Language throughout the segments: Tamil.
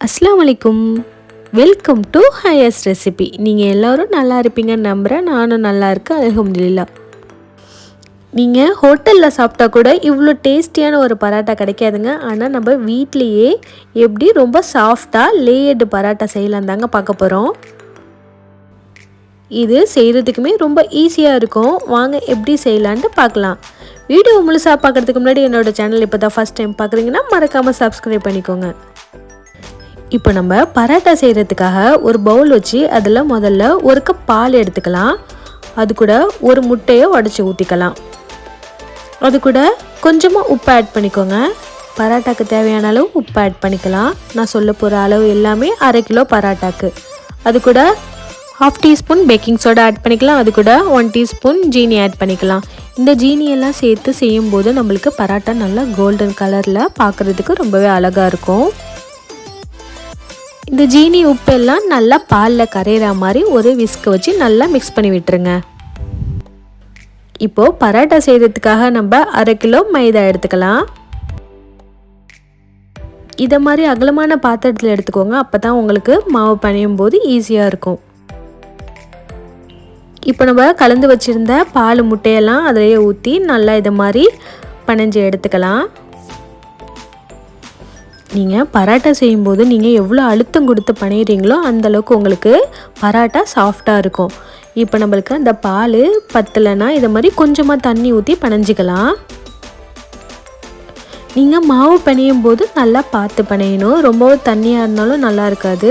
அஸ்ஸலாமு அலைக்கும். Welcome to highest recipe. நீங்கள் எல்லோரும் நல்லா இருப்பீங்கன்னு நம்புகிறேன். நானும் நல்லா இருக்கேன், அல்ஹம்துலில்லாஹ். நீங்கள் ஹோட்டலில் சாப்பிட்டா கூட இவ்வளோ டேஸ்டியான ஒரு பரோட்டா கிடைக்காதுங்க. ஆனால் நம்ம வீட்லேயே எப்படி ரொம்ப சாஃப்டாக லேயர்டு பரோட்டா செய்யலாம் தாங்க பார்க்க போகிறோம். இது செய்கிறதுக்குமே ரொம்ப ஈஸியாக இருக்கும். வாங்க எப்படி செய்யலான்ட்டு பார்க்கலாம். வீடியோ முழுசாக பார்க்குறதுக்கு முன்னாடி என்னோடய சேனல் இப்போ தான் ஃபஸ்ட் டைம் பார்க்குறீங்கன்னா மறக்காமல் சப்ஸ்கிரைப் பண்ணிக்கோங்க. இப்போ நம்ம பரோட்டா செய்கிறதுக்காக ஒரு பவுல் வச்சு அதில் முதல்ல ஒரு கப் பால் எடுத்துக்கலாம். அது கூட ஒரு முட்டையை உடச்சி ஊற்றிக்கலாம். அது கூட கொஞ்சமாக உப்பு ஆட் பண்ணிக்கோங்க. பரோட்டாக்கு தேவையான அளவு உப்பு ஆட் பண்ணிக்கலாம். நான் சொல்ல போகிற அளவு எல்லாமே 1/2 கிலோ பரோட்டாக்கு. அது கூட 1/2 டீஸ்பூன் பேக்கிங் சோடா ஆட் பண்ணிக்கலாம். அது கூட 1 டீஸ்பூன் ஜீனி ஆட் பண்ணிக்கலாம். இந்த ஜீனியெல்லாம் சேர்த்து செய்யும்போது நம்மளுக்கு பரோட்டா நல்லா கோல்டன் கலரில் பார்க்குறதுக்கு ரொம்பவே அழகாக இருக்கும். இந்த ஜீனி உப்பெல்லாம் நல்லா பாலில் கரையிற மாதிரி ஒரு விஸ்க் வச்சு நல்லா மிக்ஸ் பண்ணி விட்டுருங்க. இப்போது பரோட்டா செய்கிறதுக்காக நம்ம 1/2 கிலோ மைதா எடுத்துக்கலாம். இதை மாதிரி அகலமான பாத்திரத்தில் எடுத்துக்கோங்க. அப்போ தான் உங்களுக்கு மாவு பிணையும் போது ஈஸியாக இருக்கும். இப்போ நம்ம கலந்து வச்சுருந்த பால் முட்டையெல்லாம் அதிலேயே ஊற்றி நல்லா இதை மாதிரி பிணைஞ்சு எடுத்துக்கலாம். நீங்கள் பரோட்டா செய்யும்போது நீங்கள் எவ்வளோ அழுத்தம் கொடுத்து பிணையிறீங்களோ அந்தளவுக்கு உங்களுக்கு பரோட்டா சாஃப்டாக இருக்கும். இப்போ நம்மளுக்கு அந்த பால் பத்தலைன்னா இதை மாதிரி கொஞ்சமாக தண்ணி ஊற்றி பிணைஞ்சிக்கலாம். நீங்கள் மாவு பிணையும் போது நல்லா பார்த்து பிணையணும். ரொம்பவும் தண்ணியாக இருந்தாலும் நல்லா இருக்காது.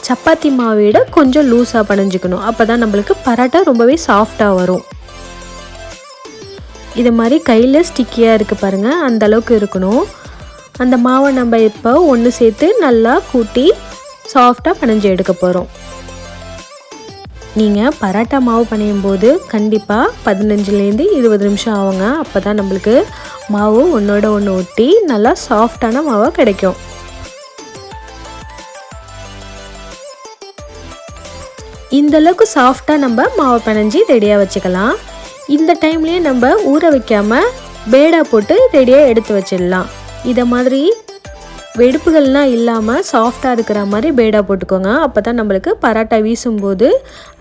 சப்பாத்தி மாவை விட கொஞ்சம் லூஸாக பிணைஞ்சிக்கணும். அப்போ தான் நம்மளுக்கு பரோட்டா ரொம்பவே சாஃப்டாக வரும். இது மாதிரி கையில் ஸ்டிக்கியாக இருக்குது பாருங்கள், அந்த அளவுக்கு இருக்கணும். அந்த மாவை நம்ம இப்போ ஒன்று சேர்த்து நல்லா கூட்டி சாஃப்டாக பிணைஞ்சு எடுக்க போகிறோம். நீங்கள் பரோட்டா மாவு பிணையும் போது கண்டிப்பாக 15லேருந்து 20 நிமிஷம் ஆகுங்க. அப்போ தான் நம்மளுக்கு மாவு ஒன்றோட ஒன்று ஒட்டி நல்லா சாஃப்டான மாவாக கிடைக்கும். இந்தளவுக்கு சாஃப்டாக நம்ம மாவை பிணைஞ்சி ரெடியாக வச்சுக்கலாம். இந்த டைம்லேயே நம்ம ஊற வைக்காமல் பேடா போட்டு ரெடியாக எடுத்து வச்சிடலாம். இதை மாதிரி வெடிப்புகள்லாம் இல்லாமல் சாஃப்டாக இருக்கிற மாதிரி பேடா போட்டுக்கோங்க. அப்போ தான் நம்மளுக்கு பரோட்டா வீசும்போது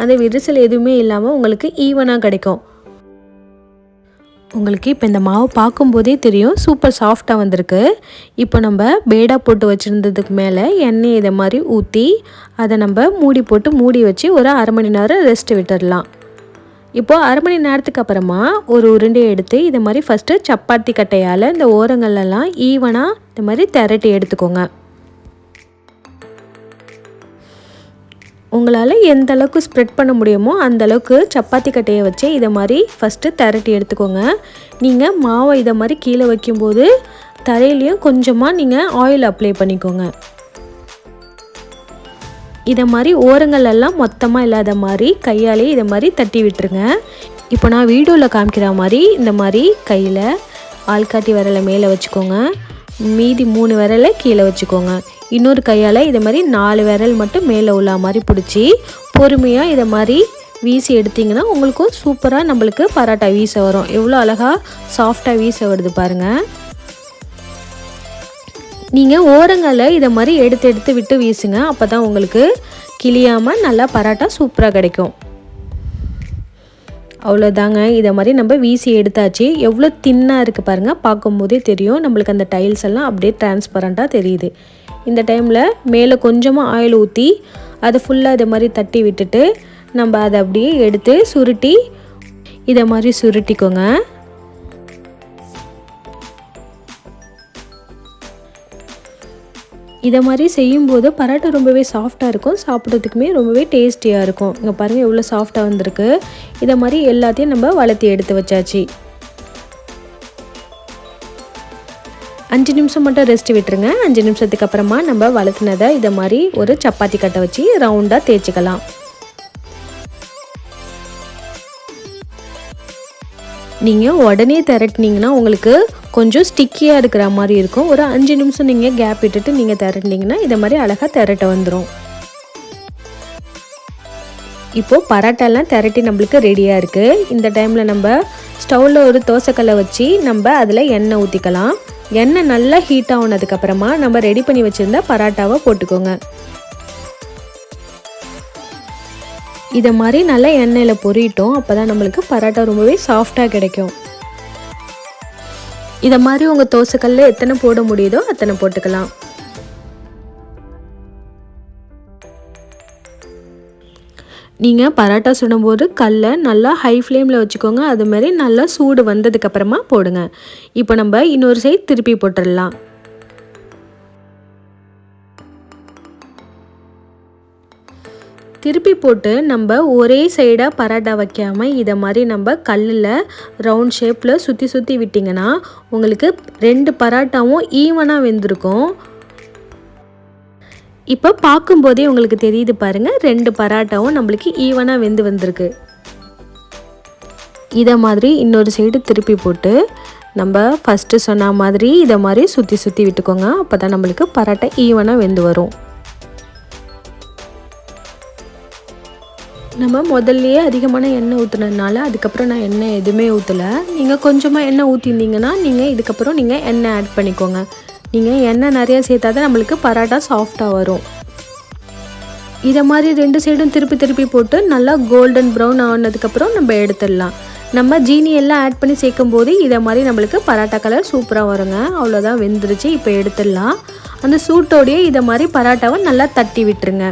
அந்த விரிசல் எதுவுமே இல்லாமல் உங்களுக்கு ஈவனாக கிடைக்கும். உங்களுக்கு இப்போ இந்த மாவு பார்க்கும்போதே தெரியும் சூப்பர் சாஃப்டாக வந்திருக்கு. இப்போ நம்ம பேடா போட்டு வச்சுருந்ததுக்கு மேலே எண்ணெய் இதை மாதிரி ஊற்றி அதை நம்ம மூடி வச்சு ஒரு 1/2 மணி நேரம் ரெஸ்ட் விட்டுடலாம். இப்போது 1/2 மணி நேரத்துக்கு அப்புறமா ஒரு உருண்டையை எடுத்து இதை மாதிரி ஃபஸ்ட்டு சப்பாத்தி கட்டையால் இந்த ஓரங்கள்லாம் ஈவனாக இந்த மாதிரி திரட்டி எடுத்துக்கோங்க. உங்களால் எந்த அளவுக்கு ஸ்ப்ரெட் பண்ண முடியுமோ அந்தளவுக்கு சப்பாத்தி கட்டையை வச்சு இதை மாதிரி ஃபஸ்ட்டு திரட்டி எடுத்துக்கோங்க. நீங்கள் மாவை இதை மாதிரி கீழே வைக்கும்போது தரையிலையும் கொஞ்சமாக நீங்கள் ஆயில் அப்ளை பண்ணிக்கோங்க. இதை மாதிரி ஓரங்களெல்லாம் மொத்தமாக இல்லாத மாதிரி கையாலே இதை மாதிரி தட்டி விட்டுருங்க. இப்போ நான் வீடியோவில் காமிக்கிற மாதிரி இந்த மாதிரி கையில் ஆள்காட்டி விரலை மேலே வச்சுக்கோங்க. மீதி 3 விரலை கீழே வச்சுக்கோங்க. இன்னொரு கையால் இதை மாதிரி 4 விரல் மட்டும் மேலே உள்ள மாதிரி பிடிச்சி பொறுமையாக இதை மாதிரி வீசி எடுத்திங்கன்னா உங்களுக்கும் சூப்பராக நம்மளுக்கு பரோட்டா வீச வரும். எவ்வளோ அழகாக சாஃப்டாக வீச வருது பாருங்கள். நீங்கள் ஓரங்களில் இதை மாதிரி எடுத்து விட்டு வீசுங்க. அப்போ தான் உங்களுக்கு கிளியாமல் நல்லா பரோட்டா சூப்பராக கிடைக்கும். அவ்வளோதாங்க. இதை மாதிரி நம்ம வீசி எடுத்தாச்சு. எவ்வளோ தின்னாக இருக்குது பாருங்கள், பார்க்கும்போதே தெரியும். நம்மளுக்கு அந்த டைல்ஸ் எல்லாம் அப்படியே டிரான்ஸ்பரண்ட்டாக தெரியுது. இந்த டைமில் மேலே கொஞ்சமாக ஆயில் ஊற்றி அதை ஃபுல்லாக இதை மாதிரி தட்டி விட்டுட்டு நம்ம அதை அப்படியே எடுத்து சுருட்டி இதை மாதிரி சுருட்டிக்கோங்க. இதை மாதிரி செய்யும்போது பரோட்டா ரொம்பவே சாஃப்டாக இருக்கும். சாப்பிட்றதுக்குமே ரொம்பவே டேஸ்டியாக இருக்கும். இங்கே பாருங்கள் எவ்வளோ சாஃப்டாக வந்திருக்கு. இதை மாதிரி எல்லாத்தையும் நம்ம வளர்த்தி எடுத்து வச்சாச்சு. 5 நிமிஷம் மட்டும் ரெஸ்ட் விட்டுருங்க. 5 நிமிஷத்துக்கு அப்புறமா நம்ம வளர்த்துனதை இதை மாதிரி ஒரு சப்பாத்தி கட்டை வச்சு ரவுண்டாக தேய்ச்சிக்கலாம். நீங்கள் உடனே திரட்டினீங்கன்னா உங்களுக்கு கொஞ்சம் ஸ்டிக்கியாக இருக்கிற மாதிரி இருக்கும். ஒரு 5 நிமிஷம் நீங்கள் கேப் விட்டுட்டு நீங்கள் திரட்டினீங்கன்னா இதை மாதிரி அழகாக திரட்ட வந்துடும். இப்போது பரோட்டாலாம் திரட்டி நம்மளுக்கு ரெடியாக இருக்குது. இந்த டைமில் நம்ம ஸ்டவ்வில் ஒரு தோசைக்கல்லை வச்சு நம்ம அதில் எண்ணெய் ஊற்றிக்கலாம். எண்ணெய் நல்லா ஹீட் ஆனதுக்கப்புறமா நம்ம ரெடி பண்ணி வச்சுருந்த பராட்டாவை போட்டுக்கோங்க. இதை மாதிரி நல்லா எண்ணெயில் பொரியட்டும். அப்போ தான் நம்மளுக்கு பராட்டா ரொம்பவே சாஃப்டாக கிடைக்கும். இதை மாதிரி உங்கள் தோசைக்கல்ல எத்தனை போட முடியுதோ அத்தனை போட்டுக்கலாம். நீங்கள் பராட்டா சுடும்போது கல்லை நல்லா ஹை ஃப்ளேமில் வச்சுக்கோங்க. அதுமாரி நல்லா சூடு வந்ததுக்கப்புறமா போடுங்க. இப்போ நம்ம இன்னொரு சைடு திருப்பி போட்டுடலாம். திருப்பி போட்டு நம்ம ஒரே சைடாக பராட்டா வைக்காமல் இதை மாதிரி நம்ம கல்லில் ரவுண்ட் ஷேப்பில் சுற்றி சுற்றி விட்டிங்கன்னா உங்களுக்கு 2 பராட்டாவும் ஈவனாக வெந்திருக்கும். இப்போ பார்க்கும்போதே உங்களுக்கு தெரியுது பாருங்கள், 2 பராட்டாவும் நம்மளுக்கு ஈவனாக வெந்து வந்திருக்கு. இதை மாதிரி இன்னொரு சைடு திருப்பி போட்டு நம்ம ஃபஸ்ட்டு சொன்ன மாதிரி இதை மாதிரி சுற்றி சுற்றி விட்டுக்கோங்க. அப்போ தான் நம்மளுக்கு பராட்டா ஈவனாக வெந்து வரும். நம்ம முதல்லையே அதிகமான எண்ணெய் ஊற்றுனதுனால அதுக்கப்புறம் நான் எண்ணெய் எதுவுமே ஊற்றலை. நீங்கள் கொஞ்சமாக எண்ணெய் ஊற்றிருந்தீங்கன்னா இதுக்கப்புறம் நீங்கள் எண்ணெய் ஆட் பண்ணிக்கோங்க. நீங்கள் எண்ணெய் நிறையா சேர்த்தா தான் நம்மளுக்கு பராட்டா சாஃப்டாக வரும். இதை மாதிரி 2 சைடும் திருப்பி திருப்பி போட்டு நல்லா கோல்டன் ப்ரௌன் ஆனதுக்கப்புறம் நம்ம எடுத்துடலாம். நம்ம ஜீனி எல்லாம் ஆட் பண்ணி சேர்க்கும் போது இதை மாதிரி நம்மளுக்கு பராட்டா கலர் சூப்பராக வருங்க. அவ்வளோதான், வெந்துருச்சு. இப்போ எடுத்துடலாம். அந்த சூட்டோடையே இதை மாதிரி பராட்டாவை நல்லா தட்டி விட்டுருங்க.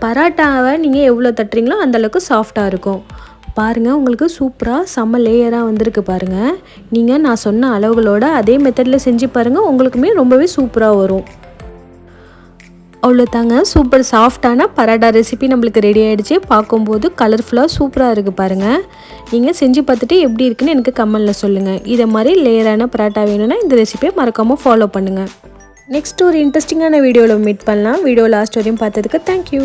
பராட்டாவை நீங்கள் எவ்வளோ தட்டுறீங்களோ அந்தளவுக்கு சாஃப்டாக இருக்கும். பாருங்கள், உங்களுக்கு சூப்பராக செம்ம லேயராக வந்திருக்கு பாருங்கள். நீங்கள் நான் சொன்ன அளவுகளோட அதே மெத்தடில் செஞ்சு பாருங்கள், உங்களுக்குமே ரொம்பவே சூப்பராக வரும். அவ்வளோதாங்க, சூப்பர் சாஃப்டான பராட்டா ரெசிபி நம்மளுக்கு ரெடி ஆகிடுச்சு. பார்க்கும்போது கலர்ஃபுல்லாக சூப்பராக இருக்குது பாருங்கள். நீங்கள் செஞ்சு பார்த்துட்டு எப்படி இருக்குன்னு எனக்கு கமெண்டில் சொல்லுங்கள். இதை மாதிரி லேயரான பராட்டா வேணும்னா இந்த ரெசிபியை மறக்காமல் ஃபாலோ பண்ணுங்கள். நெக்ஸ்ட் ஒரு இன்ட்ரெஸ்டிங்கான வீடியோவில் மீட் பண்ணலாம். வீடியோ லாஸ்ட் வரையும் பார்த்ததுக்கு தேங்க்யூ.